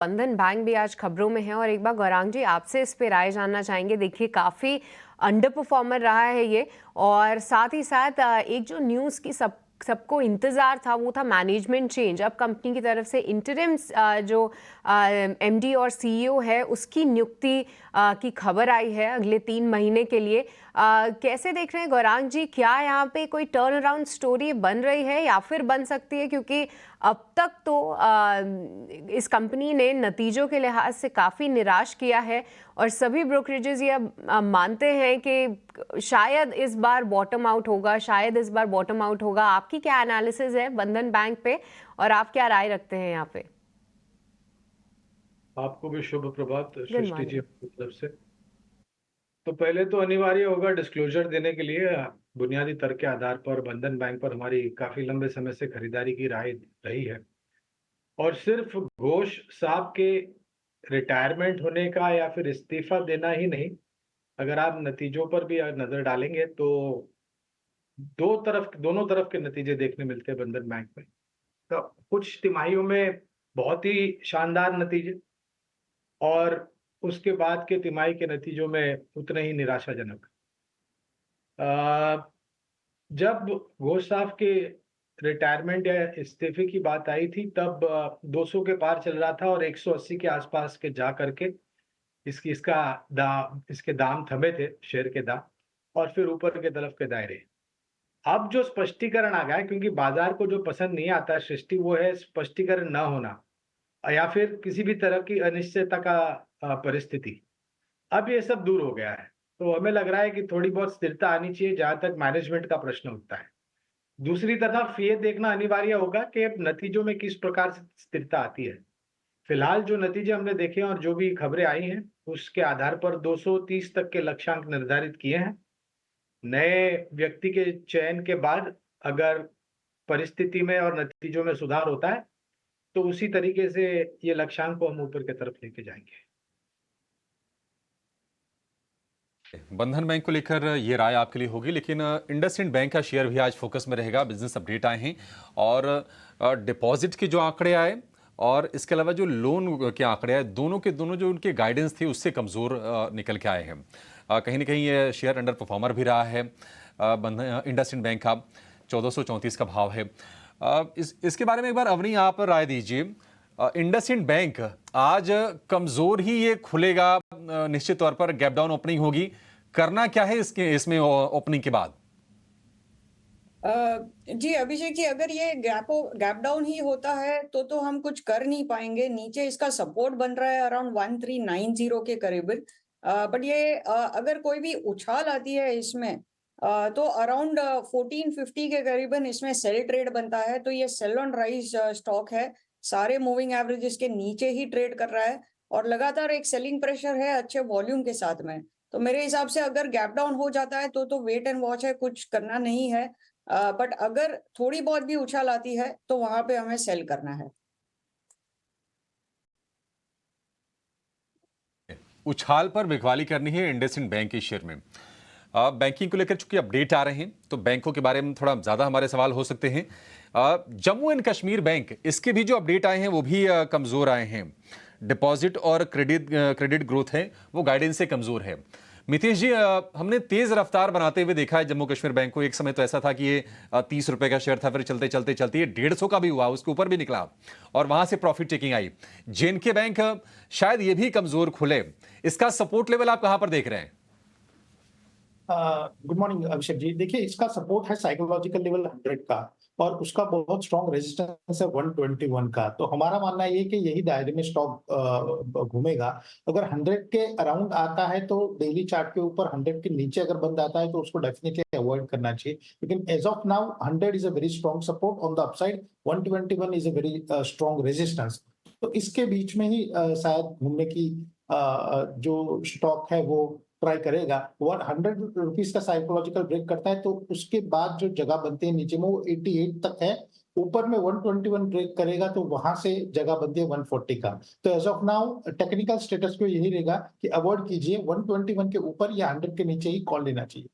बंधन बैंक भी आज खबरों में है और एक बार गौरांग जी आपसे इस पे राय जानना चाहेंगे। देखिए काफ़ी अंडर परफॉर्मर रहा है ये, और साथ ही साथ एक जो न्यूज़ की सबको इंतज़ार था वो था मैनेजमेंट चेंज। अब कंपनी की तरफ से इंटरिम जो एमडी और सीईओ है उसकी नियुक्ति की खबर आई है अगले 3 महीने के लिए। कैसे देख रहे हैं गौरांग जी, क्या यहाँ पे कोई टर्न अराउंड स्टोरी बन रही है या फिर बन सकती है? क्योंकि अब तक तो इस कंपनी ने नतीजों के लिहाज से काफ़ी निराश किया है और सभी ब्रोकरेजेस ये मानते हैं कि शायद इस बार बॉटम आउट होगा, शायद इस बार बॉटम आउट होगा। आपकी क्या एनालिसिस है बंधन बैंक पे और आप क्या राय रखते हैं यहाँ पे? आपको भी शुभ प्रभात गुड सृष्टि जी मॉर्निंग। अपनी तरफ से। तो पहले तो अनिवार्य होगा डिस्क्लोजर देने के लिए बुनियादी तर्क के आधार पर बंधन बैंक पर हमारी काफी लंबे समय से खरीदारी की राय रही है। और सिर्फ घोष साहब के रिटायरमेंट होने का या फिर इस्तीफा देना ही नहीं, अगर आप नतीजों पर भी नजर डालेंगे तो दोनों तरफ के नतीजे देखने मिलते हैं बंधन बैंक में। तो कुछ तिमाहियों में बहुत ही शानदार नतीजे, और उसके बाद के तिमाही के नतीजों में उतने ही निराशाजनक। अ, जब घोष साहब के रिटायरमेंट या इस्तीफे की बात आई थी तब 200 के पार चल रहा था और 180 के आसपास के जा करके इसके दाम थमे थे, शेयर के दाम, और फिर ऊपर के तरफ के दायरे। अब जो स्पष्टीकरण आ गया है, क्योंकि बाजार को जो पसंद नहीं आता सृष्टि, वो है स्पष्टीकरण न होना या फिर किसी भी तरह की अनिश्चितता का परिस्थिति। अब ये सब दूर हो गया है, तो हमें लग रहा है कि थोड़ी बहुत स्थिरता आनी चाहिए जहां तक मैनेजमेंट का प्रश्न उठता है। दूसरी तरफ ये देखना अनिवार्य होगा कि अब नतीजों में किस प्रकार से स्थिरता आती है। फिलहाल जो नतीजे हमने देखे हैं और जो भी खबरें आई हैं, उसके आधार पर 230 तक के लक्ष्यांक निर्धारित किए हैं। नए व्यक्ति के चयन के बाद अगर परिस्थिति में और नतीजों में सुधार होता है, तो उसी तरीके से ये लक्ष्यांक को हम ऊपर की तरफ लेके जाएंगे। बंधन बैंक को लेकर ये राय आपके लिए होगी, लेकिन इंडसइंड बैंक का शेयर भी आज फोकस में रहेगा। बिजनेस अपडेट आए हैं और डिपॉजिट के जो आंकड़े आए और इसके अलावा जो लोन के आंकड़े आए, दोनों के दोनों जो उनके गाइडेंस थे उससे कमज़ोर निकल के आए हैं। कहीं ना कहीं ये शेयर अंडर परफॉर्मर भी रहा है। बंधन इंडसइंड बैंक का 1434 का भाव है। इसके बारे में एक बार अवनी आप राय दीजिए। इंडसइंड बैंक आज कमजोर ही ये खुलेगा, निश्चित तौर पर गैप डाउन ओपनिंग होगी। करना क्या है इसमें ओपनिंग के बाद? जी अभिषेक जी, अगर ये गैप डाउन ही होता है तो हम कुछ कर नहीं पाएंगे। नीचे इसका सपोर्ट बन रहा है अराउंड 1390 के करीबन। बट ये अगर कोई भी उछाल आती है इसमें तो अराउंड 1450 के करीबन इसमें सेल ट्रेड बनता है। तो ये सेल ऑन राइज स्टॉक है, सारे मूविंग एवरेजेस के नीचे ही ट्रेड कर रहा है और लगातार एक सेलिंग प्रेशर है अच्छे वॉल्यूम के साथ में। तो मेरे हिसाब से अगर गैप डाउन हो जाता है तो वेट एंड वॉच है, कुछ करना नहीं है। बट अगर थोड़ी बहुत भी उछाल आती है तो वहां पे हमें सेल करना है। उछाल पर बिकवाली करनी है इंडसइंड बैंक के शेयर में। बैंकिंग को लेकर चूंकि अपडेट आ रहे हैं तो बैंकों के बारे में थोड़ा ज्यादा हमारे सवाल हो सकते हैं। जम्मू एंड कश्मीर बैंक, इसके भी जो अपडेट आए हैं वो भी कमजोर आए हैं। डिपॉजिट और क्रेडिट ग्रोथ है वो गाइडेंस से कमजोर है। मितेश जी, हमने तेज रफ्तार बनाते हुए देखा है जम्मू कश्मीर बैंक को। एक समय तो ऐसा था कि ये 30 रुपए का शेयर था, फिर चलते चलते चलते ये 150 का भी हुआ, उसके ऊपर भी निकला और वहां से profit taking I. JNK bank शायद ये भी कमजोर खुले। इसका सपोर्ट लेवल आप कहां पर देख रहे हैं? Good morning Abhishek ji. देखिए, इसका सपोर्ट है साइकोलॉजिकल लेवल 100 का और उसका बहुत स्ट्रॉन्ग रेजिस्टेंस है 121 का। तो हमारा मानना ये है कि यही दायरे में स्टॉक घूमेगा। अगर 100 के अराउंड आता है तो डेली चार्ट के ऊपर 100 के नीचे अगर बंद आता है तो उसको डेफिनेटली अवॉइड करना चाहिए। लेकिन as of now 100 is a very strong support on the upside, 121 is a very strong resistance. तो इसके बीच में ही शायद घूमने की जो स्टॉक है वो ट्राई करेगा। 100 रुपीज का साइकोलॉजिकल ब्रेक करता है तो उसके बाद जो जगह बनती है नीचे में वो 88 तक है। ऊपर में 121 ब्रेक करेगा तो वहां से जगह बनती है 140 का। तो as of now technical status को यही रहेगा कि अवॉइड कीजिए, 121 के ऊपर या 100 के नीचे ही कॉल लेना चाहिए।